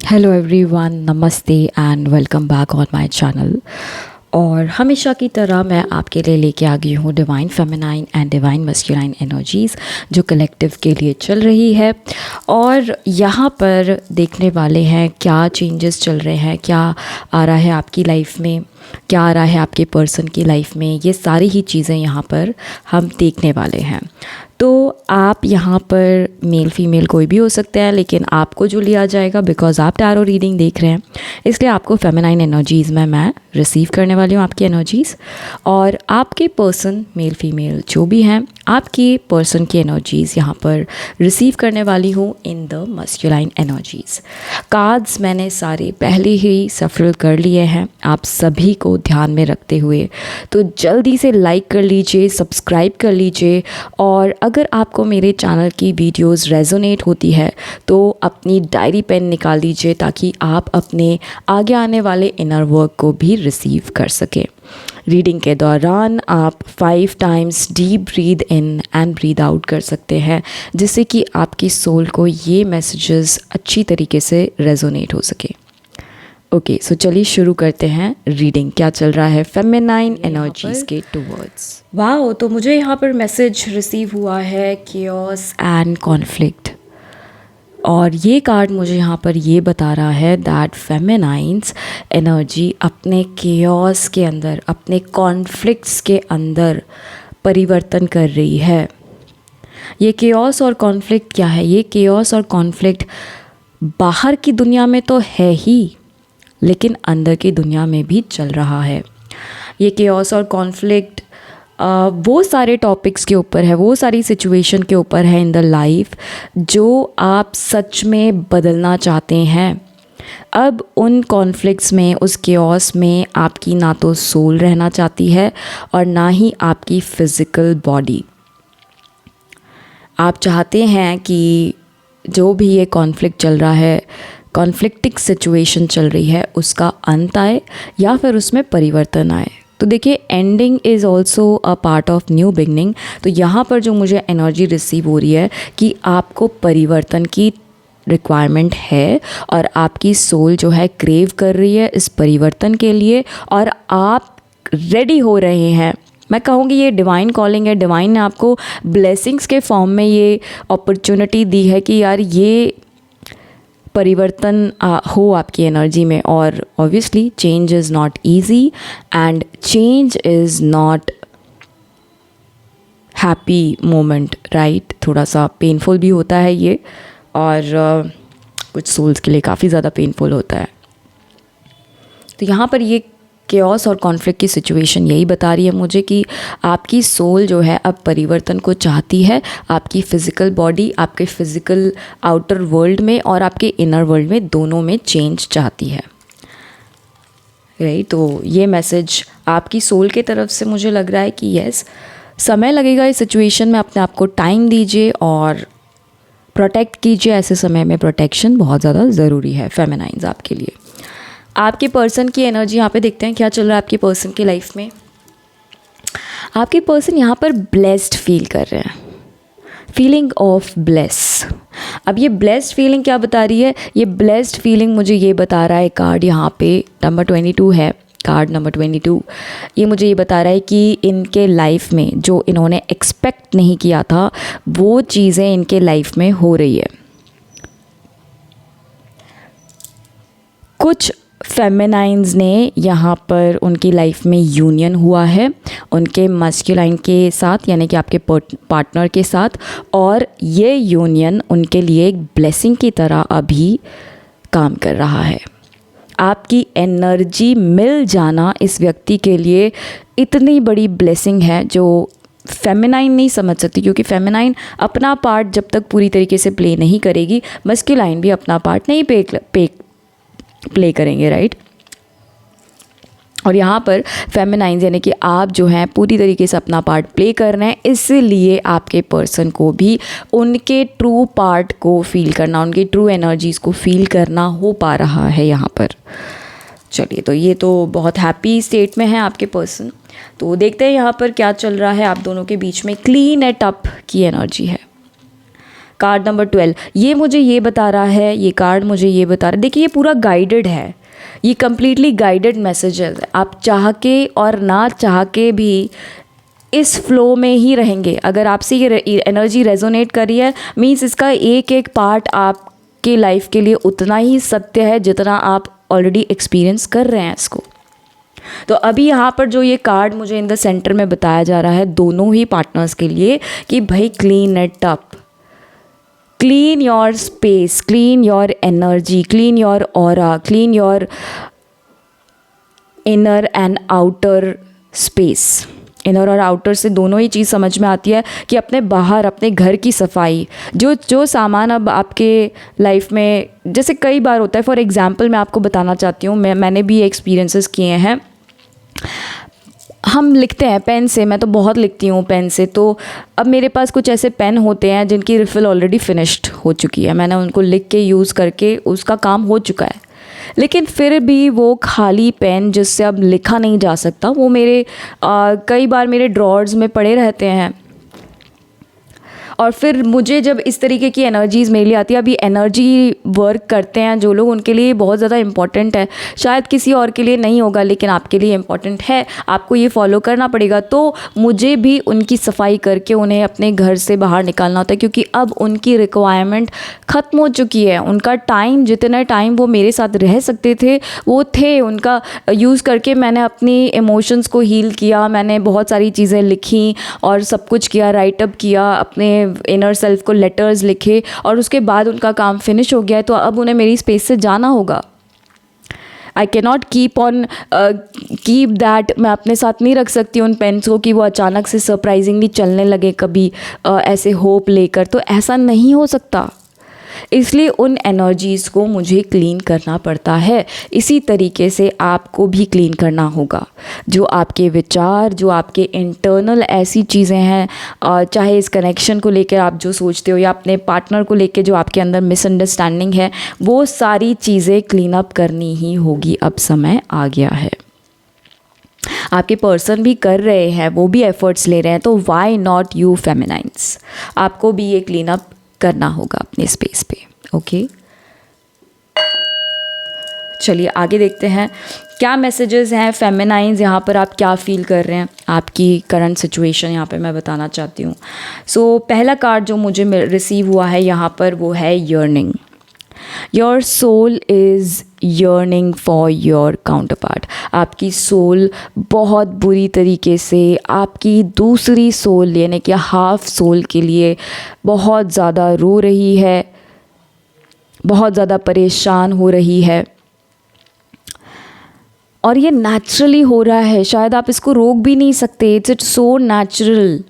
Hello everyone, नमस्ते and welcome back on my channel. और हमेशा की तरह मैं आपके लिए लेके आ गई हूँ divine feminine and divine masculine energies जो कलेक्टिव के लिए चल रही है। और यहाँ पर देखने वाले हैं क्या चेंजेस चल रहे हैं, क्या आ रहा है आपकी लाइफ में, क्या आ रहा है आपके पर्सन की लाइफ में। ये सारी ही चीज़ें यहाँ पर हम देखने वाले हैं। तो आप यहाँ पर मेल फीमेल कोई भी हो सकता है, लेकिन आपको जो लिया जाएगा बिकॉज आप टैरो रीडिंग देख रहे हैं, इसलिए आपको फेमिनाइन एनर्जीज़ में मैं रिसीव करने वाली हूँ आपकी एनर्जीज़। और आपके पर्सन मेल फीमेल जो भी हैं, आपकी पर्सन की एनर्जीज़ यहाँ पर रिसीव करने वाली हूँ in the masculine energies. Cards मैंने सारे पहले ही सफल कर लिए हैं आप सभी को ध्यान में रखते हुए, तो जल्दी से लाइक कर लीजिए, सब्सक्राइब कर लीजिए। और अगर आपको मेरे चैनल की वीडियोस रेजोनेट होती है तो अपनी डायरी पेन निकाल लीजिए ताकि आप अपने आगे आने वाले इनर वर्क को भी रिसीव कर सकें। रीडिंग के दौरान आप 5 times deep breathe in and breathe out कर सकते हैं, जिससे कि आपकी सोल को ये मैसेजेस अच्छी तरीके से रेजोनेट हो सके। ओके, सो चलिए शुरू करते हैं रीडिंग। क्या चल रहा है फेमिनाइन एनर्जीज के टूवर्ड्स। वाओ, तो मुझे यहाँ पर मैसेज रिसीव हुआ है केओस एंड कॉन्फ्लिक्ट। और ये कार्ड मुझे यहाँ पर ये बता रहा है दैट फेमिनाइन्स एनर्जी अपने केओस के अंदर, अपने कॉन्फ्लिक्ट्स के अंदर परिवर्तन कर रही है। ये केओस और कॉन्फ्लिक्ट क्या है? ये केओस और कॉन्फ्लिक्ट बाहर की दुनिया में तो है ही, लेकिन अंदर की दुनिया में भी चल रहा है। ये केओस और कॉन्फ्लिक्ट वो सारे टॉपिक्स के ऊपर है, वो सारी सिचुएशन के ऊपर है इन द लाइफ जो आप सच में बदलना चाहते हैं। अब उन कॉन्फ्लिक्ट्स में, उस केओस में आपकी ना तो सोल रहना चाहती है और ना ही आपकी फिज़िकल बॉडी। आप चाहते हैं कि जो भी ये कॉन्फ्लिक्ट चल रहा है, कॉन्फ्लिक्टिंग सिचुएशन चल रही है, उसका अंत आए या फिर उसमें परिवर्तन आए। तो देखिए, ending is also a part of new beginning. तो यहाँ पर जो मुझे एनर्जी रिसीव हो रही है कि आपको परिवर्तन की रिक्वायरमेंट है और आपकी सोल जो है क्रेव कर रही है इस परिवर्तन के लिए, और आप रेडी हो रहे हैं। मैं कहूँगी ये डिवाइन कॉलिंग है। डिवाइन ने आपको ब्लेसिंग्स के फॉर्म में ये अपॉर्चुनिटी दी है कि यार ये परिवर्तन हो आपकी एनर्जी में। और obviously change is not easy and change is not happy moment, right? थोड़ा सा पेनफुल भी होता है ये, और कुछ सोल्स के लिए काफ़ी ज़्यादा पेनफुल होता है। तो यहाँ पर ये केओस और कॉन्फ्लिक्ट की सिचुएशन यही बता रही है मुझे कि आपकी सोल जो है अब परिवर्तन को चाहती है। आपकी फ़िज़िकल बॉडी, आपके फ़िज़िकल आउटर वर्ल्ड में और आपके इनर वर्ल्ड में, दोनों में चेंज चाहती है, राइट? तो ये मैसेज आपकी सोल के तरफ से मुझे लग रहा है कि यस, समय लगेगा इस सिचुएशन में। अपने आप को टाइम दीजिए और प्रोटेक्ट कीजिए। ऐसे समय में प्रोटेक्शन बहुत ज़्यादा ज़रूरी है फेमिनाइन्स आपके लिए। आपके पर्सन की एनर्जी यहाँ पे देखते हैं क्या चल रहा है आपके पर्सन की लाइफ में। आपके पर्सन यहाँ पर ब्लेस्ड फील कर रहे हैं, फीलिंग ऑफ ब्लेस। अब ये ब्लेस्ड फीलिंग क्या बता रही है? ये ब्लेस्ड फीलिंग मुझे ये बता रहा है, कार्ड यहाँ पे नंबर 22 है, कार्ड नंबर 22। ये मुझे ये बता रहा है कि इनके लाइफ में जो इन्होंने एक्सपेक्ट नहीं किया था वो चीज़ें इनके लाइफ में हो रही है। कुछ फेमिनाइन्स ने यहाँ पर उनकी लाइफ में यूनियन हुआ है उनके मस्कुलाइन के साथ, यानी कि आपके पार्टनर के साथ, और ये यूनियन उनके लिए एक ब्लेसिंग की तरह अभी काम कर रहा है। आपकी एनर्जी मिल जाना इस व्यक्ति के लिए इतनी बड़ी ब्लेसिंग है जो फेमिनाइन नहीं समझ सकती, क्योंकि फेमिनाइन अपना पार्ट जब तक पूरी तरीके से प्ले नहीं करेगी, मस्कुलाइन भी अपना पार्ट नहीं प्ले करेंगे, राइट? और यहाँ पर फेमिनाइन्स यानी कि आप जो हैं पूरी तरीके से अपना पार्ट प्ले कर रहे हैं, इसलिए आपके पर्सन को भी उनके ट्रू पार्ट को फील करना, उनकी ट्रू एनर्जीज़ को फील करना हो पा रहा है यहाँ पर। चलिए, तो ये तो बहुत हैप्पी स्टेट में है आपके पर्सन। तो देखते हैं यहाँ पर क्या चल रहा है आप दोनों के बीच में। क्लीन एट अप की एनर्जी है। कार्ड नंबर 12, ये मुझे ये बता रहा है, ये कार्ड मुझे ये बता रहा है, देखिए ये पूरा गाइडेड है, ये कम्प्लीटली गाइडेड मैसेज है। आप चाह के और ना चाह के भी इस फ्लो में ही रहेंगे। अगर आपसे ये एनर्जी रेजोनेट कर रही है, मीन्स इसका एक एक पार्ट आपके लाइफ के लिए उतना ही सत्य है जितना आप ऑलरेडी एक्सपीरियंस कर रहे हैं इसको। तो अभी यहाँ पर जो ये कार्ड मुझे इन द सेंटर में बताया जा रहा है दोनों ही पार्टनर्स के लिए कि भाई clean it up, clean your space, clean your energy, clean your aura, clean your inner and outer space. Inner और आउटर से दोनों ही चीज़ समझ में आती है कि अपने बाहर, अपने घर की सफाई, जो सामान अब आपके लाइफ में जैसे कई बार होता है। फॉर एग्जांपल मैं आपको बताना चाहती हूँ, मैंने भी एक्सपीरियंसेस किए हैं। हम लिखते हैं पेन से, मैं तो बहुत लिखती हूँ पेन से, तो अब मेरे पास कुछ ऐसे पेन होते हैं जिनकी रिफ़िल ऑलरेडी फिनिश्ड हो चुकी है, मैंने उनको लिख के यूज़ करके उसका काम हो चुका है, लेकिन फिर भी वो खाली पेन जिससे अब लिखा नहीं जा सकता, वो मेरे कई बार मेरे ड्रॉर्स में पड़े रहते हैं। और फिर मुझे जब इस तरीके की एनर्जीज़ मेरे लिए आती है, अभी एनर्जी वर्क करते हैं जो लोग, उनके लिए बहुत ज़्यादा इम्पॉर्टेंट है, शायद किसी और के लिए नहीं होगा लेकिन आपके लिए इम्पॉर्टेंट है, आपको ये फॉलो करना पड़ेगा। तो मुझे भी उनकी सफाई करके उन्हें अपने घर से बाहर निकालना होता है, क्योंकि अब उनकी रिक्वायरमेंट ख़त्म हो चुकी है। उनका टाइम, जितना टाइम वो मेरे साथ रह सकते थे वो थे, उनका यूज़ करके मैंने अपनी इमोशंस को हील किया, मैंने बहुत सारी चीज़ें लिखी और सब कुछ किया, राइटअप किया, अपने इनर सेल्फ को लेटर्स लिखे, और उसके बाद उनका काम फिनिश हो गया है। तो अब उन्हें मेरी स्पेस से जाना होगा। I can not keep that, मैं अपने साथ नहीं रख सकती उन पेन्स को कि वो अचानक से सरप्राइजिंगली चलने लगे कभी ऐसे होप लेकर, तो ऐसा नहीं हो सकता। इसलिए उन एनर्जीज़ को मुझे क्लीन करना पड़ता है। इसी तरीके से आपको भी क्लीन करना होगा। जो आपके विचार, जो आपके इंटरनल ऐसी चीज़ें हैं, चाहे इस कनेक्शन को लेकर आप जो सोचते हो या अपने पार्टनर को लेकर जो आपके अंदर मिसअंडरस्टैंडिंग है, वो सारी चीज़ें क्लीन अप करनी ही होगी। अब समय आ गया है। आपके पर्सन भी कर रहे हैं, वो भी एफर्ट्स ले रहे हैं, तो व्हाई नॉट यू फेमिनाइंस, आपको भी ये क्लीन अप करना होगा अपने स्पेस पे। ओके, चलिए आगे देखते हैं क्या मैसेजेस हैं फेमिनाइंस, यहाँ पर आप क्या फील कर रहे हैं, आपकी करंट सिचुएशन यहाँ पे मैं बताना चाहती हूँ। सो पहला कार्ड जो मुझे रिसीव हुआ है यहाँ पर वो है yearning. Your soul is yearning for your counterpart. आपकी सोल बहुत बुरी तरीके से आपकी दूसरी सोल यानी कि हाफ सोल के लिए बहुत ज़्यादा रो रही है, बहुत ज़्यादा परेशान हो रही है, और ये नेचुरली हो रहा है, शायद आप इसको रोक भी नहीं सकते। It's so natural.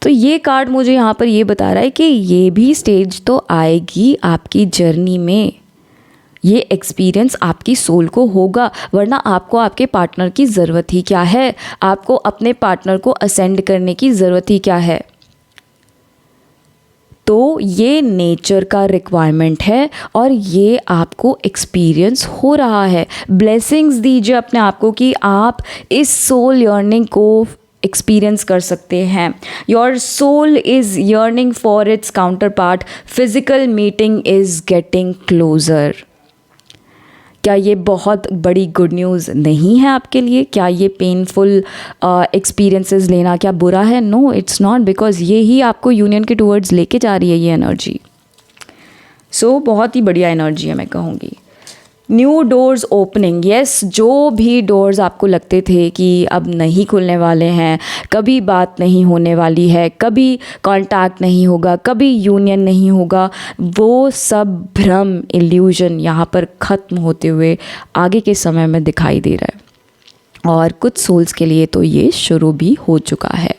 तो ये कार्ड मुझे यहाँ पर ये बता रहा है कि ये भी स्टेज तो आएगी आपकी जर्नी में, ये एक्सपीरियंस आपकी सोल को होगा, वरना आपको आपके पार्टनर की ज़रूरत ही क्या है, आपको अपने पार्टनर को असेंड करने की ज़रूरत ही क्या है। तो ये नेचर का रिक्वायरमेंट है और ये आपको एक्सपीरियंस हो रहा है। ब्लेसिंग्स दीजिए अपने आप को कि आप इस सोल यर्निंग को एक्सपीरियंस कर सकते हैं। Your soul is yearning for its counter part, physical meeting is getting closer. क्या ये बहुत बड़ी गुड न्यूज़ नहीं है आपके लिए? क्या ये पेनफुल एक्सपीरियंसेस लेना क्या बुरा है? नो, इट्स नॉट, बिकॉज ये ही आपको यूनियन के टूवर्ड्स लेके जा रही है ये एनर्जी। सो बहुत ही बढ़िया एनर्जी है मैं कहूँगी। न्यू डोर्स ओपनिंग, यस, जो भी डोर्स आपको लगते थे कि अब नहीं खुलने वाले हैं, कभी बात नहीं होने वाली है, कभी कांटेक्ट नहीं होगा, कभी यूनियन नहीं होगा, वो सब भ्रम, इल्यूजन यहाँ पर ख़त्म होते हुए आगे के समय में दिखाई दे रहा है। और कुछ सोल्स के लिए तो ये शुरू भी हो चुका है।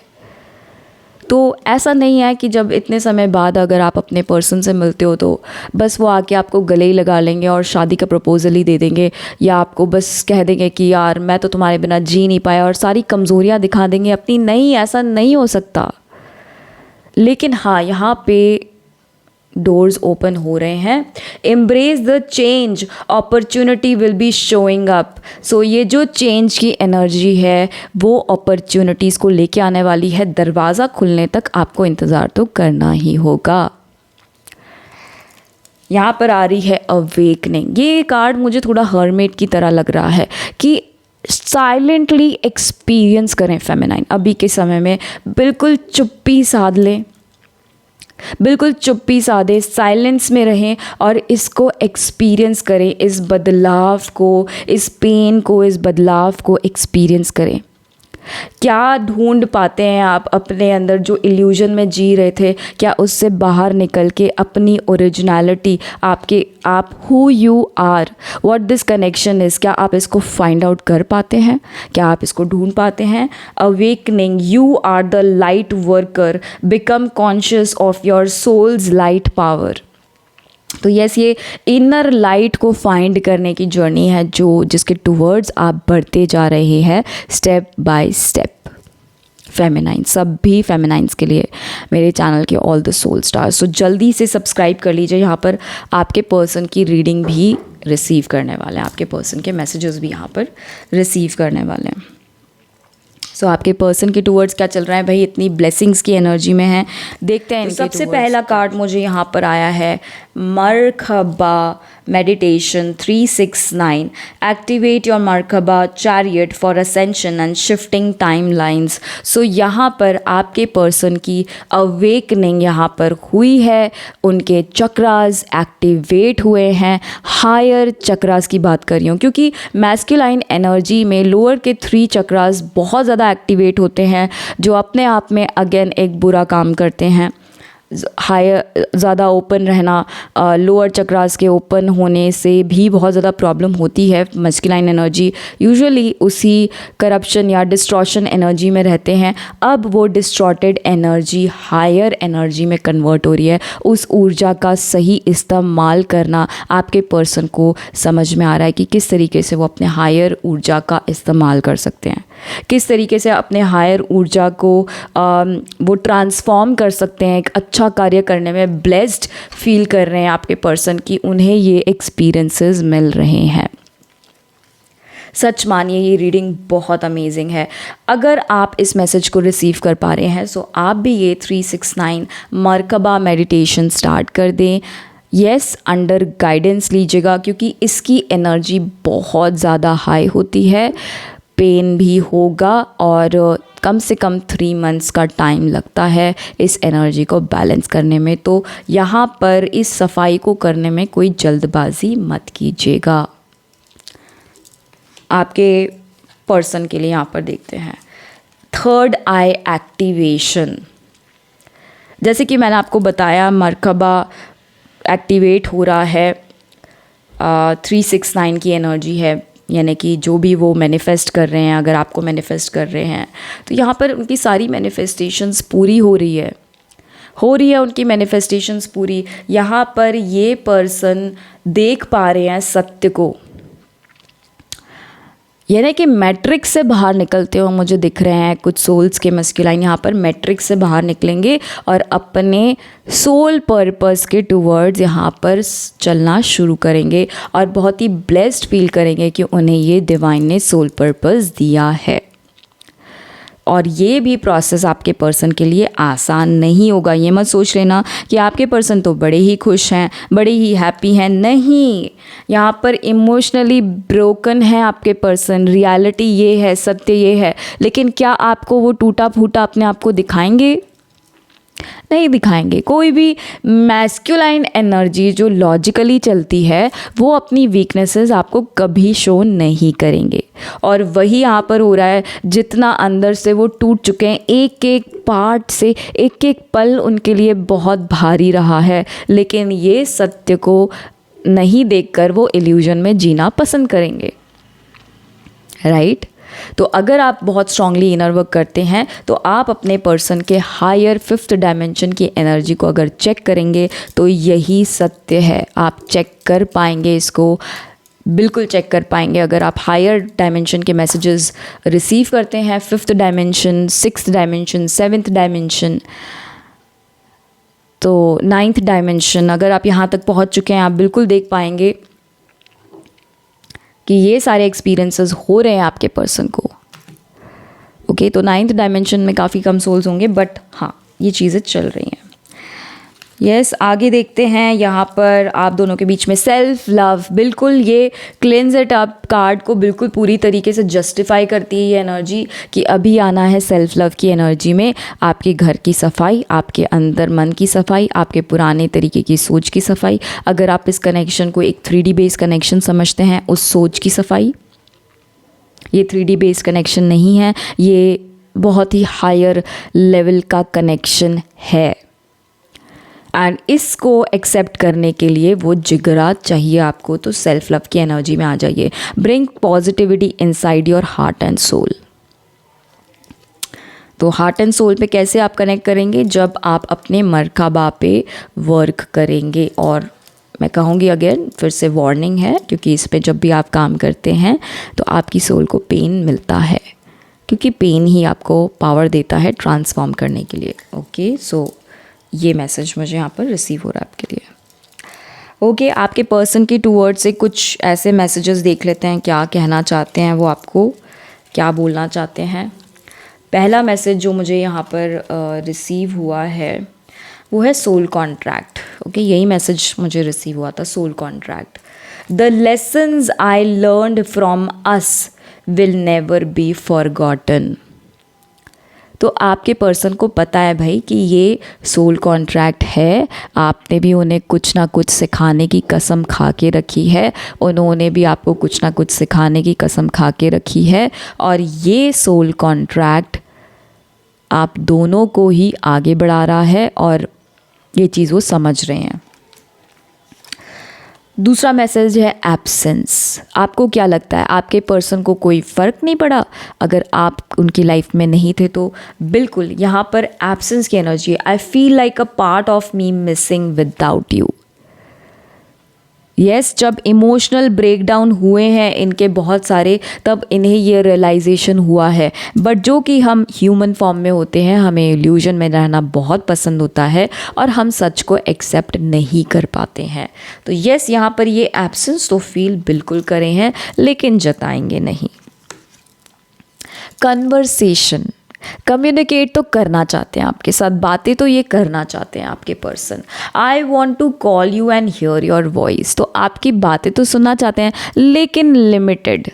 तो ऐसा नहीं है कि जब इतने समय बाद अगर आप अपने पर्सन से मिलते हो तो बस वो आके आपको गले ही लगा लेंगे और शादी का प्रपोज़ल ही दे देंगे, या आपको बस कह देंगे कि यार मैं तो तुम्हारे बिना जी नहीं पाया, और सारी कमज़ोरियाँ दिखा देंगे अपनी। नहीं, ऐसा नहीं हो सकता। लेकिन हाँ, यहाँ पे डोर्स ओपन हो रहे हैं। Embrace the change, opportunity will be showing up. So ये जो चेंज की एनर्जी है वो अपॉर्चुनिटीज़ को लेके आने वाली है। दरवाज़ा खुलने तक आपको इंतज़ार तो करना ही होगा। यहाँ पर आ रही है अवेकनिंग। ये कार्ड मुझे थोड़ा हर्मिट की तरह लग रहा है कि साइलेंटली एक्सपीरियंस करें फेमिनाइन। अभी के समय में बिल्कुल चुप्पी साध लें, बिल्कुल चुप्पी साधे, साइलेंस में रहें और इसको एक्सपीरियंस करें, इस बदलाव को, इस पेन को, इस बदलाव को एक्सपीरियंस करें। क्या ढूंढ पाते हैं आप अपने अंदर? जो इल्यूजन में जी रहे थे, क्या उससे बाहर निकल के अपनी ओरिजिनलिटी, आप who you are, what this connection is, क्या आप इसको फाइंड आउट कर पाते हैं? क्या आप इसको ढूंढ पाते हैं? Awakening, you are the light worker, become conscious of your soul's light power. तो यस, ये इनर लाइट को फाइंड करने की जर्नी है जिसके टूवर्ड्स आप बढ़ते जा रहे हैं स्टेप बाय स्टेप। फेमिनाइन, सभी फेमिनाइंस के लिए मेरे चैनल के ऑल द सोल स्टार्स, सो जल्दी से सब्सक्राइब कर लीजिए। यहाँ पर आपके पर्सन की रीडिंग भी रिसीव करने वाले हैं, आपके पर्सन के मैसेजेस भी यहाँ पर रिसीव करने वाले हैं। सो आपके पर्सन के टूवर्ड्स क्या चल रहा है भाई? इतनी ब्लेसिंग्स की एनर्जी में है, देखते हैं। सबसे पहला कार्ड मुझे यहाँ पर आया है merkaba meditation 369। Activate your merkaba chariot for ascension and shifting time lines. So यहाँ पर आपके पर्सन की अवेकनिंग यहाँ पर हुई है, उनके चक्रास एक्टिवेट हुए हैं। हायर चक्रास की बात कर रही हूँ क्योंकि मैस्कुलाइन एनर्जी में लोअर के 3 चक्रास बहुत ज़्यादा एक्टिवेट होते हैं, जो अपने आप में अगेन एक बुरा काम करते हैं। हायर ज़्यादा ओपन रहना, लोअर चक्रास के ओपन होने से भी बहुत ज़्यादा प्रॉब्लम होती है। मैस्कुलाइन एनर्जी यूजुअली उसी करप्शन या डिस्ट्रॉशन एनर्जी में रहते हैं। अब वो डिस्ट्रॉटेड एनर्जी हायर एनर्जी में कन्वर्ट हो रही है। उस ऊर्जा का सही इस्तेमाल करना आपके पर्सन को समझ में आ रहा है कि किस तरीके से वो अपने हायर ऊर्जा का इस्तेमाल कर सकते हैं, किस तरीके से अपने हायर ऊर्जा को वो ट्रांसफॉर्म कर सकते हैं, एक अच्छा कार्य करने में ब्लेस्ड फील कर रहे हैं आपके पर्सन की, उन्हें ये एक्सपीरियंसेस मिल रहे हैं। सच मानिए ये रीडिंग बहुत अमेजिंग है। अगर आप इस मैसेज को रिसीव कर पा रहे हैं तो आप भी ये 369 मरकबा मेडिटेशन स्टार्ट कर दें। यस, अंडर गाइडेंस लीजिएगा क्योंकि इसकी एनर्जी बहुत ज़्यादा हाई होती है। पेन भी होगा और कम से कम 3 मंथ्स का टाइम लगता है इस एनर्जी को बैलेंस करने में। तो यहाँ पर इस सफाई को करने में कोई जल्दबाजी मत कीजिएगा। आपके पर्सन के लिए यहाँ पर देखते हैं थर्ड आई एक्टिवेशन। जैसे कि मैंने आपको बताया मरकबा एक्टिवेट हो रहा है, 369 की एनर्जी है, यानी कि जो भी वो मैनिफेस्ट कर रहे हैं, अगर आपको मैनिफेस्ट कर रहे हैं तो यहाँ पर उनकी सारी मैनिफेस्टेशंस पूरी हो रही है उनकी मैनिफेस्टेशंस पूरी। यहाँ पर ये पर्सन देख पा रहे हैं सत्य को, यानी कि मैट्रिक्स से बाहर निकलते हो मुझे दिख रहे हैं कुछ सोल्स के मैस्कुलाइन यहाँ पर मैट्रिक्स से बाहर निकलेंगे और अपने सोल पर्पस के टूवर्ड्स यहाँ पर चलना शुरू करेंगे और बहुत ही ब्लेस्ड फील करेंगे कि उन्हें ये डिवाइन ने सोल पर्पस दिया है। और ये भी प्रोसेस आपके पर्सन के लिए आसान नहीं होगा। ये मत सोच लेना कि आपके पर्सन तो बड़े ही खुश हैं, बड़े ही हैप्पी हैं। नहीं, यहाँ पर इमोशनली ब्रोकन है आपके पर्सन। रियलिटी ये है, सत्य ये है, लेकिन क्या आपको वो टूटा फूटा अपने आप को दिखाएंगे? नहीं दिखाएंगे। कोई भी मैस्कुलाइन एनर्जी जो लॉजिकली चलती है वो अपनी वीकनेसेस आपको कभी शो नहीं करेंगे। और वही यहाँ पर हो रहा है, जितना अंदर से वो टूट चुके हैं, एक एक पार्ट से एक एक पल उनके लिए बहुत भारी रहा है, लेकिन ये सत्य को नहीं देखकर वो इल्यूजन में जीना पसंद करेंगे। राइट? तो अगर आप बहुत स्ट्रांगली इनर वर्क करते हैं तो आप अपने पर्सन के हायर 5th डायमेंशन की एनर्जी को अगर चेक करेंगे तो यही सत्य है। आप चेक कर पाएंगे, इसको बिल्कुल चेक कर पाएंगे। अगर आप हायर डायमेंशन के मैसेजेस रिसीव करते हैं, 5th dimension, 6th dimension, 7th dimension, तो 9th डायमेंशन, अगर आप यहाँ तक पहुँच चुके हैं, आप बिल्कुल देख पाएंगे कि ये सारे एक्सपीरियंसेस हो रहे हैं आपके पर्सन को। ओके, तो 9th डायमेंशन में काफ़ी कम सोल्स होंगे, बट हाँ, ये चीज़ें चल रही हैं। यस, आगे देखते हैं। यहाँ पर आप दोनों के बीच में सेल्फ लव, बिल्कुल ये क्लेंज इट अप कार्ड को बिल्कुल पूरी तरीके से जस्टिफाई करती है ये एनर्जी कि अभी आना है सेल्फ लव की एनर्जी में। आपके घर की सफाई, आपके अंदर मन की सफाई, आपके पुराने तरीके की सोच की सफाई। अगर आप इस कनेक्शन को एक 3D बेस्ड कनेक्शन समझते हैं, उस सोच की सफाई। ये 3D बेस्ड कनेक्शन नहीं है, ये बहुत ही हायर लेवल का कनेक्शन है। एंड इसको एक्सेप्ट करने के लिए वो जिगरा चाहिए आपको। तो सेल्फ लव की एनर्जी में आ जाइए। Bring positivity inside your heart and soul. तो हार्ट एंड सोल पे कैसे आप कनेक्ट करेंगे? जब आप अपने मरकाबा पे वर्क करेंगे। और मैं कहूँगी अगेन, फिर से वार्निंग है, क्योंकि इस पे जब भी आप काम करते हैं तो आपकी सोल को पेन मिलता है, क्योंकि पेन ही आपको पावर देता है ट्रांसफॉर्म करने के लिए। ओके, सो ये मैसेज मुझे यहाँ पर रिसीव हो रहा है आपके लिए। ओके, आपके पर्सन की टूवर्ड्स से कुछ ऐसे मैसेजेस देख लेते हैं, क्या कहना चाहते हैं वो, आपको क्या बोलना चाहते हैं। पहला मैसेज जो मुझे यहाँ पर रिसीव हुआ है वो है सोल कॉन्ट्रैक्ट। ओके, यही मैसेज मुझे रिसीव हुआ था, soul contract. The lessons I learned from us will never be forgotten. तो आपके पर्सन को पता है भाई कि ये सोल कॉन्ट्रैक्ट है, आपने भी उन्हें कुछ ना कुछ सिखाने की कसम खा के रखी है, उन्होंने भी आपको कुछ ना कुछ सिखाने की कसम खा के रखी है, और ये सोल कॉन्ट्रैक्ट आप दोनों को ही आगे बढ़ा रहा है और ये चीज़ वो समझ रहे हैं। दूसरा मैसेज है एब्सेंस। आपको क्या लगता है, आपके पर्सन को कोई फ़र्क नहीं पड़ा अगर आप उनकी लाइफ में नहीं थे? तो बिल्कुल यहाँ पर एब्सेंस की एनर्जी है। I feel like a part of me missing without you. Yes, जब इमोशनल ब्रेकडाउन हुए हैं इनके बहुत सारे, तब इन्हें ये रियलाइजेशन हुआ है। बट जो कि हम ह्यूमन फॉर्म में होते हैं, हमें इल्यूजन में रहना बहुत पसंद होता है और हम सच को एक्सेप्ट नहीं कर पाते हैं। तो यस, यहाँ पर ये एब्सेंस तो फील बिल्कुल करें हैं, लेकिन जताएंगे नहीं। कन्वर्सेशन, कम्युनिकेट तो करना चाहते हैं आपके साथ, बातें तो ये करना चाहते हैं आपके person. I want to call you and hear your voice. तो आपकी बातें तो सुनना चाहते हैं, लेकिन लिमिटेड।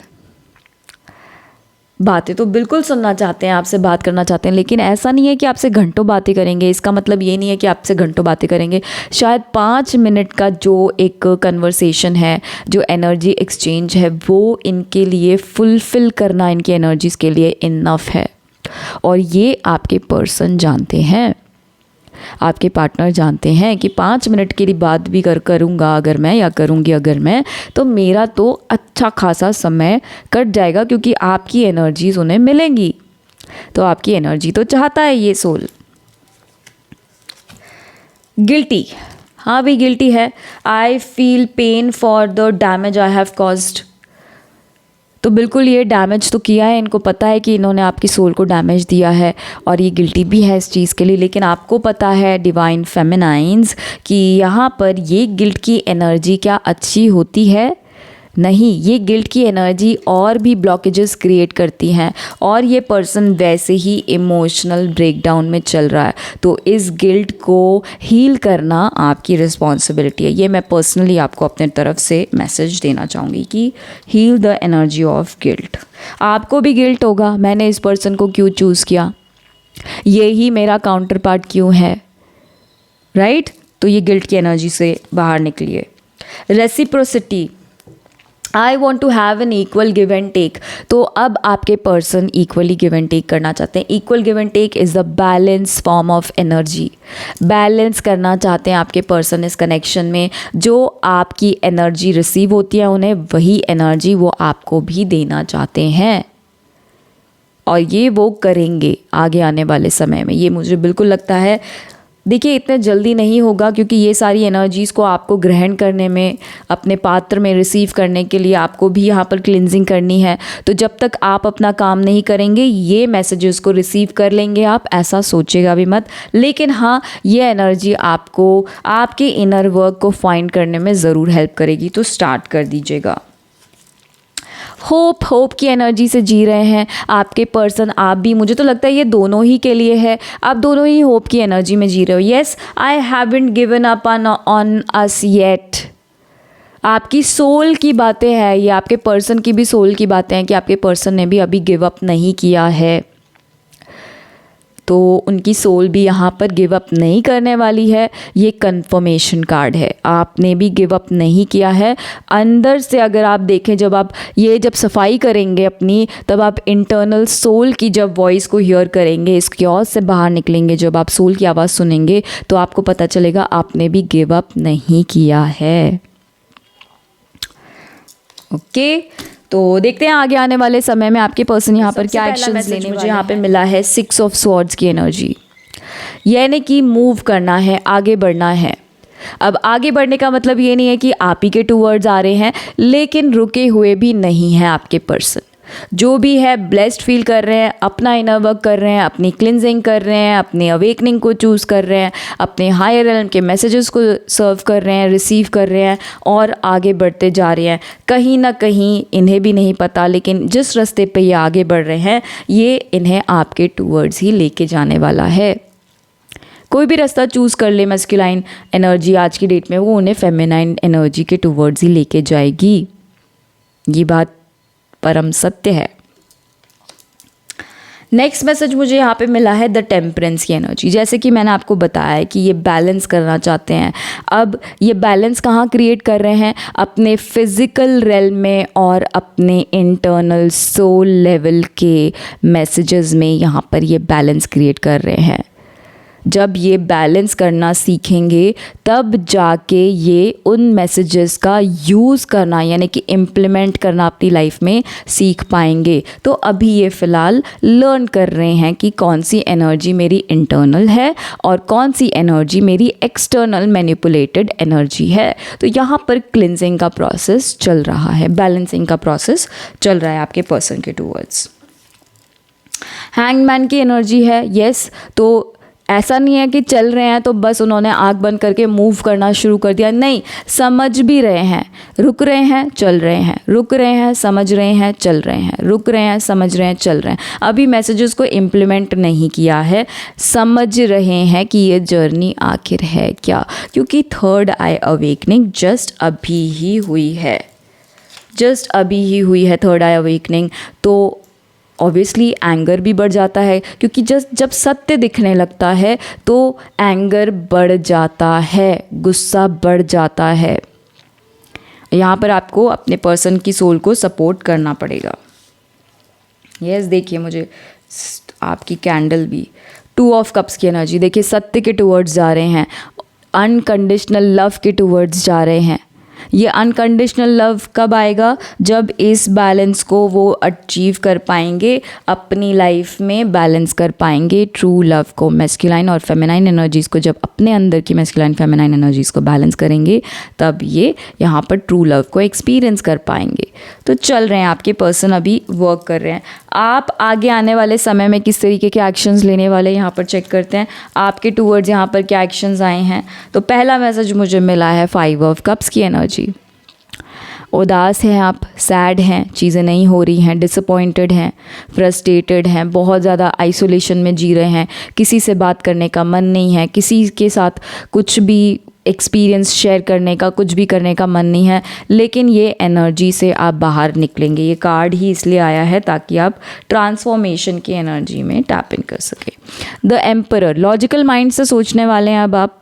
बातें तो बिल्कुल सुनना चाहते हैं, आपसे बात करना चाहते हैं, लेकिन ऐसा नहीं है कि आपसे घंटों बातें करेंगे। इसका मतलब ये नहीं है कि आपसे घंटों बातें करेंगे। शायद 5 मिनट का जो एक कन्वर्सेशन है, जो एनर्जी एक्सचेंज है, वो इनके लिए फुलफिल करना, इनकी एनर्जीज़ के लिए इनफ है। और ये आपके पर्सन जानते हैं, आपके पार्टनर जानते हैं कि 5 मिनट के लिए बात भी करूँगा अगर मैं, या करूँगी अगर मैं, तो मेरा तो अच्छा खासा समय कट जाएगा, क्योंकि आपकी एनर्जीज उन्हें मिलेंगी। तो आपकी एनर्जी तो चाहता है ये सोल। गिल्टी, हाँ भी गिल्टी है। I feel pain for the damage I have caused. तो बिल्कुल ये डैमेज तो किया है, इनको पता है कि इन्होंने आपकी सोल को डैमेज दिया है, और ये गिल्टी भी है इस चीज़ के लिए। लेकिन आपको पता है डिवाइन फेमिनाइंस कि यहाँ पर ये गिल्ट की एनर्जी क्या अच्छी होती है? नहीं, ये गिल्ट की एनर्जी और भी ब्लॉकेजेस क्रिएट करती हैं, और ये पर्सन वैसे ही इमोशनल ब्रेकडाउन में चल रहा है। तो इस गिल्ट को हील करना आपकी रिस्पॉन्सिबिलिटी है। ये मैं पर्सनली आपको अपने तरफ से मैसेज देना चाहूँगी कि heal the energy of guilt. आपको भी गिल्ट होगा, मैंने इस पर्सन को क्यों चूज़ किया, ये ही मेरा काउंटर पार्ट क्यों है, राइट? तो ये गिल्ट की एनर्जी से बाहर निकलिए। Reciprocity, I want to have an equal give and take. तो अब आपके person equally give and take करना चाहते हैं। Equal give and take is the balance form of energy. Balance करना चाहते हैं आपके पर्सन इस कनेक्शन में। जो आपकी एनर्जी रिसीव होती है उन्हें, वही एनर्जी वो आपको भी देना चाहते हैं, और ये वो करेंगे आगे आने वाले समय में। ये मुझे बिल्कुल लगता है देखिए इतने जल्दी नहीं होगा, क्योंकि ये सारी एनर्जीज़ को आपको ग्रहण करने में, अपने पात्र में रिसीव करने के लिए आपको भी यहाँ पर क्लिनजिंग करनी है। तो जब तक आप अपना काम नहीं करेंगे, ये मैसेजेस को रिसीव कर लेंगे आप, ऐसा सोचेगा भी मत। लेकिन हाँ, ये एनर्जी आपको आपके इनर वर्क को फाइंड करने में ज़रूर हेल्प करेगी। तो स्टार्ट कर दीजिएगा। होप की एनर्जी से जी रहे हैं आपके पर्सन, आप भी। मुझे तो लगता है ये दोनों ही के लिए है, आप दोनों ही होप की एनर्जी में जी रहे हो। Yes, I haven't given up on us yet. आपकी सोल की बातें हैं, ये आपके पर्सन की भी सोल की बातें हैं कि आपके पर्सन ने भी अभी गिव अप नहीं किया है। तो उनकी सोल भी यहाँ पर गिव अप नहीं करने वाली है। ये कंफर्मेशन कार्ड है, आपने भी गिव अप नहीं किया है। अंदर से अगर आप देखें, जब सफाई करेंगे अपनी, तब आप इंटरनल सोल की जब वॉइस को हियर करेंगे, इस क्योस से बाहर निकलेंगे, जब आप सोल की आवाज़ सुनेंगे, तो आपको पता चलेगा आपने भी गिव अप नहीं किया है। ओके, तो देखते हैं आगे आने वाले समय में आपके पर्सन यहाँ पर क्या एक्शंस लेने। मुझे यहाँ पे मिला है 6 ऑफ स्वॉर्ड्स की एनर्जी, यानी कि मूव करना है, आगे बढ़ना है। अब आगे बढ़ने का मतलब ये नहीं है कि आप ही के टूवर्ड्स आ रहे हैं, लेकिन रुके हुए भी नहीं हैं आपके पर्सन। जो भी है ब्लेस्ड फील कर रहे हैं, अपना इनर वर्क कर रहे हैं, अपनी क्लिनजिंग कर रहे हैं, अपनी अवेकनिंग को चूज़ कर रहे हैं, अपने हायर रियल्म के मैसेजेस को सर्व कर रहे हैं, रिसीव कर रहे हैं और आगे बढ़ते जा रहे हैं। कहीं ना कहीं इन्हें भी नहीं पता, लेकिन जिस रास्ते पे ये आगे बढ़ रहे हैं, ये इन्हें आपके टूवर्ड्स ही लेके जाने वाला है। कोई भी रास्ता चूज़ कर ले मैस्कुलाइन एनर्जी आज की डेट में, वो उन्हें फेमिनाइन एनर्जी के टूवर्ड्स ही लेके जाएगी। ये बात परम सत्य है। नेक्स्ट मैसेज मुझे यहाँ पे मिला है द टेम्परेंस की एनर्जी। जैसे कि मैंने आपको बताया है कि ये बैलेंस करना चाहते हैं। अब ये बैलेंस कहाँ क्रिएट कर रहे हैं? अपने फिज़िकल रेल्म में और अपने इंटरनल सोल लेवल के मैसेजेस में यहाँ पर ये बैलेंस क्रिएट कर रहे हैं। जब ये बैलेंस करना सीखेंगे, तब जाके ये उन मैसेजेस का यूज़ करना, यानी कि इम्प्लीमेंट करना अपनी लाइफ में सीख पाएंगे। तो अभी ये फ़िलहाल लर्न कर रहे हैं कि कौन सी एनर्जी मेरी इंटरनल है और कौन सी एनर्जी मेरी एक्सटर्नल मैनिपुलेटेड एनर्जी है। तो यहाँ पर क्लिनजिंग का प्रोसेस चल रहा है, बैलेंसिंग का प्रोसेस चल रहा है आपके पर्सन के टूवर्ड्स। हैंगमैन की एनर्जी है। येस, तो ऐसा नहीं है कि चल रहे हैं तो बस उन्होंने आँख बंद करके मूव करना शुरू कर दिया। नहीं, समझ भी रहे हैं, रुक रहे हैं, चल रहे हैं, रुक रहे हैं, समझ रहे हैं, चल रहे हैं, रुक रहे हैं, समझ रहे हैं, चल रहे हैं। अभी मैसेजेस को इम्प्लीमेंट नहीं किया है, समझ रहे हैं कि ये जर्नी आखिर है क्या। क्योंकि थर्ड आई अवेकनिंग जस्ट अभी ही हुई है, जस्ट अभी ही हुई है थर्ड आई अवेकनिंग। तो ऑब्वियसली एंगर भी बढ़ जाता है, क्योंकि जब सत्य दिखने लगता है तो एंगर बढ़ जाता है, गुस्सा बढ़ जाता है। यहाँ पर आपको अपने पर्सन की सोल को सपोर्ट करना पड़ेगा। यस, देखिए मुझे आपकी कैंडल भी 2 ऑफ कप्स की एनर्जी, देखिए सत्य के टूवर्ड्स जा रहे हैं, अनकंडीशनल लव के टूवर्ड्स जा रहे हैं। ये अनकंडीशनल लव कब आएगा? जब इस बैलेंस को वो अचीव कर पाएंगे, अपनी लाइफ में बैलेंस कर पाएंगे ट्रू लव को। मैस्कुलाइन और फेमिनाइन एनर्जीज़ को जब अपने अंदर की मैस्कुलाइन फेमिनाइन एनर्जीज़ को बैलेंस करेंगे, तब ये यहाँ पर ट्रू लव को एक्सपीरियंस कर पाएंगे। तो चल रहे हैं आपके पर्सन, अभी वर्क कर रहे हैं। आप आगे आने वाले समय में किस तरीके के एक्शंस लेने वाले हैं, यहाँ पर चेक करते हैं आपके टूवर्ड्स यहाँ पर क्या एक्शंस आए हैं। तो पहला मैसेज मुझे मिला है 5 ऑफ कप्स की एनर्जी। उदास हैं आप, सैड हैं, चीज़ें नहीं हो रही हैं, डिसअपॉइंटेड हैं, फ्रस्ट्रेटेड हैं, बहुत ज़्यादा आइसोलेशन में जी रहे हैं, किसी से बात करने का मन नहीं है, किसी के साथ कुछ भी एक्सपीरियंस शेयर करने का, कुछ भी करने का मन नहीं है। लेकिन ये एनर्जी से आप बाहर निकलेंगे। ये कार्ड ही इसलिए आया है ताकि आप ट्रांसफॉर्मेशन की एनर्जी में टैप इन कर सके। द एम्परर, लॉजिकल माइंड से सोचने वाले हैं अब आप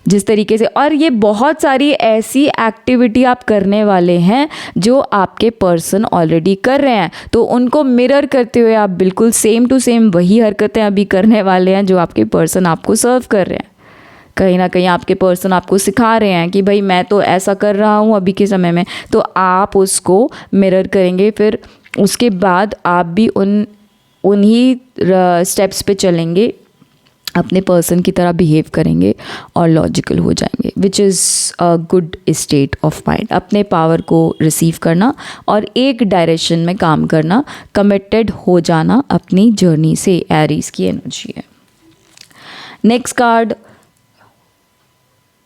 जिस तरीके से, और ये बहुत सारी ऐसी एक्टिविटी आप करने वाले हैं जो आपके पर्सन ऑलरेडी कर रहे हैं। तो उनको मिरर करते हुए आप बिल्कुल सेम टू सेम वही हरकतें अभी करने वाले हैं जो आपके पर्सन आपको सर्व कर रहे हैं। कहीं ना कहीं आपके पर्सन आपको सिखा रहे हैं कि भाई मैं तो ऐसा कर रहा हूँ अभी के समय में, तो आप उसको मिरर करेंगे। फिर उसके बाद आप भी उन्हीं स्टेप्स पे चलेंगे अपने पर्सन की तरह बिहेव करेंगे और लॉजिकल हो जाएंगे, which is a good state of mind. अपने पावर को रिसीव करना और एक डायरेक्शन में काम करना, कमिटेड हो जाना अपनी जर्नी से, एरीज की एनर्जी है। Next card,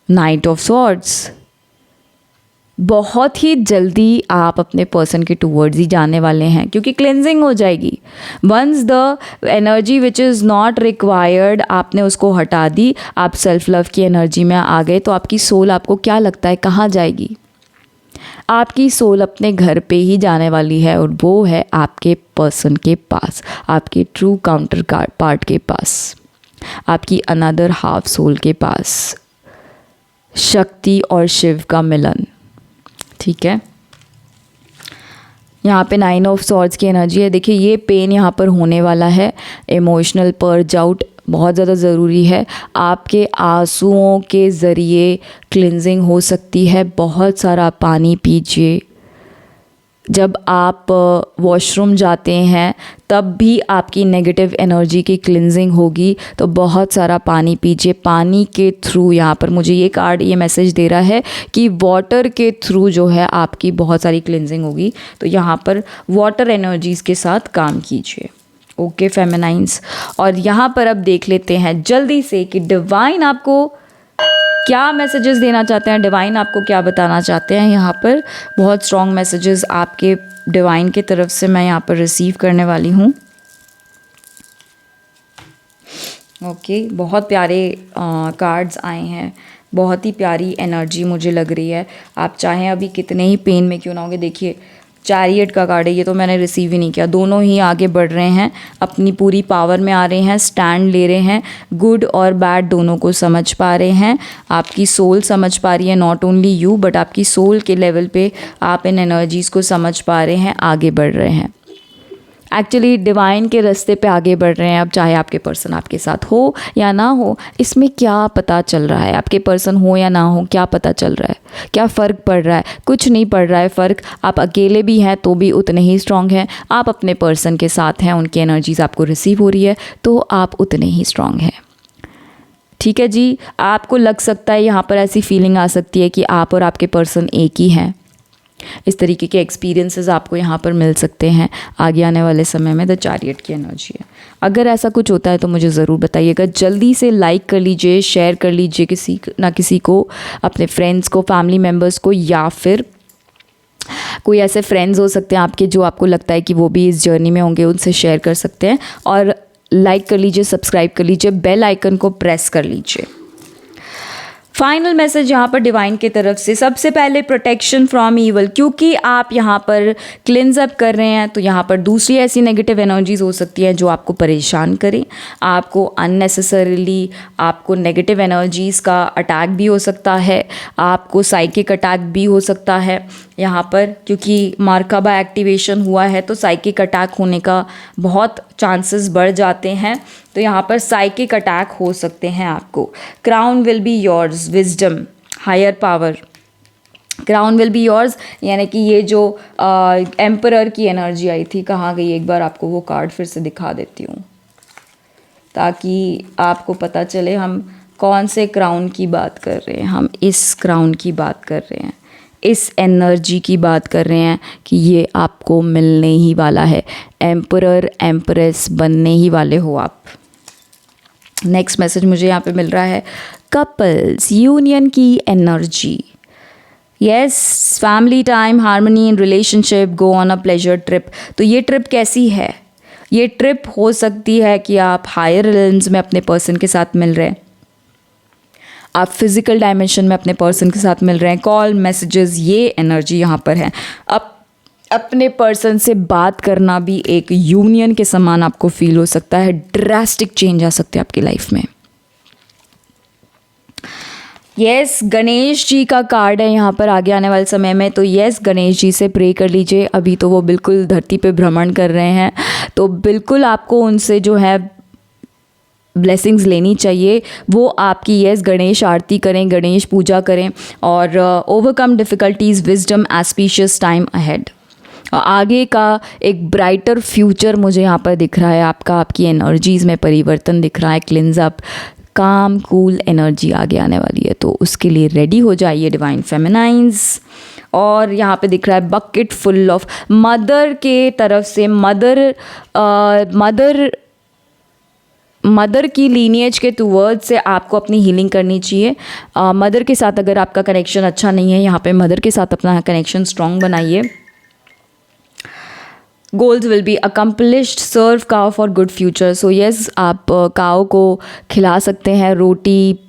night of swords. बहुत ही जल्दी आप अपने पर्सन के टूवर्ड्स ही जाने वाले हैं, क्योंकि क्लेंजिंग हो जाएगी। Once the energy which is not required आपने उसको हटा दी, आप सेल्फ लव की एनर्जी में आ गए, तो आपकी सोल, आपको क्या लगता है कहाँ जाएगी? आपकी सोल अपने घर पे ही जाने वाली है, और वो है आपके पर्सन के पास, आपके ट्रू काउंटर पार्ट के पास, आपकी अनदर हाफ सोल के पास। शक्ति और शिव का मिलन, ठीक है। यहाँ पे 9 ऑफ सॉर्ड्स की एनर्जी है। देखिए ये पेन यहाँ पर होने वाला है, इमोशनल पर्ज आउट बहुत ज़्यादा ज़रूरी है। आपके आंसुओं के ज़रिए क्लिनजिंग हो सकती है। बहुत सारा पानी पीजिए। जब आप वॉशरूम जाते हैं तब भी आपकी नेगेटिव एनर्जी की क्लिनजिंग होगी, तो बहुत सारा पानी पीजिए। पानी के थ्रू, यहाँ पर मुझे ये कार्ड ये मैसेज दे रहा है कि वाटर के थ्रू जो है आपकी बहुत सारी क्लिनजिंग होगी, तो यहाँ पर वाटर एनर्जीज़ के साथ काम कीजिए। ओके फेमिनाइंस, और यहाँ पर अब देख लेते हैं जल्दी से कि डिवाइन आपको क्या मैसेजेस देना चाहते हैं, डिवाइन आपको क्या बताना चाहते हैं। यहाँ पर बहुत स्ट्रॉन्ग मैसेजेस आपके डिवाइन की तरफ से मैं यहाँ पर रिसीव करने वाली हूँ। ओके, बहुत प्यारे कार्ड्स आए हैं, बहुत ही प्यारी एनर्जी मुझे लग रही है। आप चाहें अभी कितने ही पेन में क्यों ना होंगे, देखिए चैरियट का कार्ड है, ये तो मैंने रिसीव ही नहीं किया। दोनों ही आगे बढ़ रहे हैं, अपनी पूरी पावर में आ रहे हैं, स्टैंड ले रहे हैं, गुड और बैड दोनों को समझ पा रहे हैं। आपकी सोल समझ पा रही है, नॉट ओनली यू बट आपकी सोल के लेवल पे आप इन एनर्जीज़ को समझ पा रहे हैं, आगे बढ़ रहे हैं। एक्चुअली डिवाइन के रास्ते पे आगे बढ़ रहे हैं। अब चाहे आपके पर्सन आपके साथ हो या ना हो, इसमें क्या पता चल रहा है, आपके पर्सन हो या ना हो, क्या पता चल रहा है, क्या फ़र्क पड़ रहा है? कुछ नहीं पड़ रहा है फ़र्क। आप अकेले भी हैं तो भी उतने ही स्ट्रांग हैं, आप अपने पर्सन के साथ हैं, उनकी एनर्जीज़ आपको रिसीव हो रही है तो आप उतने ही स्ट्रांग हैं। ठीक है जी, आपको लग सकता है यहाँ पर ऐसी फीलिंग आ सकती है कि आप और आपके पर्सन एक ही हैं। इस तरीके के एक्सपीरियंसेस आपको यहाँ पर मिल सकते हैं आगे आने वाले समय में। द चैरियट की एनर्जी है। अगर ऐसा कुछ होता है तो मुझे ज़रूर बताइएगा। जल्दी से लाइक कर लीजिए, शेयर कर लीजिए किसी ना किसी को, अपने फ्रेंड्स को, फैमिली मेम्बर्स को, या फिर कोई ऐसे फ्रेंड्स हो सकते हैं आपके जो आपको लगता है कि वो भी इस जर्नी में होंगे, उनसे शेयर कर सकते हैं। और लाइक कर लीजिए, सब्सक्राइब कर लीजिए, बेल आइकन को प्रेस कर लीजिए। फाइनल मैसेज यहाँ पर डिवाइन की तरफ से, सबसे पहले प्रोटेक्शन फ्रॉम ईवल, क्योंकि आप यहाँ पर क्लिनज अप कर रहे हैं तो यहाँ पर दूसरी ऐसी नेगेटिव एनर्जीज हो सकती हैं जो आपको परेशान करें, आपको अननेसेसरीली, आपको नेगेटिव एनर्जीज़ का अटैक भी हो सकता है, आपको साइकिक अटैक भी हो सकता है यहाँ पर, क्योंकि मार्काबा एक्टिवेशन हुआ है तो साइकिक अटैक होने का बहुत चांसेस बढ़ जाते हैं। तो यहाँ पर साइकिक अटैक हो सकते हैं आपको। Crown will be yours, wisdom, higher power, crown will be yours, यानी कि ये जो एम्परर की एनर्जी आई थी, कहाँ गई, एक बार आपको वो कार्ड फिर से दिखा देती हूँ ताकि आपको पता चले हम कौन से क्राउन की बात कर रहे हैं। हम इस क्राउन की बात कर रहे हैं, इस एनर्जी की बात कर रहे हैं कि ये आपको मिलने ही वाला है। एम्परर, एम्प्रेस बनने ही वाले हो आप। नेक्स्ट मैसेज मुझे यहाँ पे मिल रहा है कपल्स, यूनियन की energy. Yes, family time, harmony in relationship, go on a pleasure trip. तो ये ट्रिप कैसी है? ये ट्रिप हो सकती है कि आप हायर रियल्म्स में अपने पर्सन के साथ मिल रहे हैं, आप फिजिकल डायमेंशन में अपने पर्सन के साथ मिल रहे हैं। कॉल, मैसेजेस, ये एनर्जी यहाँ पर है। अब अपने पर्सन से बात करना भी एक यूनियन के समान आपको फील हो सकता है। ड्रास्टिक चेंज आ सकते हैं आपकी लाइफ में। यस, गणेश जी का कार्ड है यहाँ पर आगे आने वाले समय में। तो यस, गणेश जी से प्रे कर लीजिए। अभी तो वो बिल्कुल धरती पे भ्रमण कर रहे हैं, तो बिल्कुल आपको उनसे जो है ब्लेसिंग्स लेनी चाहिए। वो आपकी यस गणेश आरती करें, गणेश पूजा करें और overcome difficulties, wisdom, auspicious time ahead. आगे का एक ब्राइटर फ्यूचर मुझे यहाँ पर दिख रहा है। आपकी एनर्जीज़ में परिवर्तन दिख रहा है। क्लिनज अप, काम कूल एनर्जी आगे आने वाली है, तो उसके लिए रेडी हो जाइए डिवाइन फेमिनाइंस। और यहाँ पे दिख रहा है बकेट फुल ऑफ मदर के तरफ से, मदर की लीनिएज के टूवर्ड से आपको अपनी हीलिंग करनी चाहिए। मदर के साथ अगर आपका कनेक्शन अच्छा नहीं है, यहाँ पे मदर के साथ अपना कनेक्शन स्ट्रॉन्ग बनाइए। गोल्स विल बी अकम्पलिश्ड, सर्व काव for good future. So yes, आप काव को खिला सकते हैं रोटी,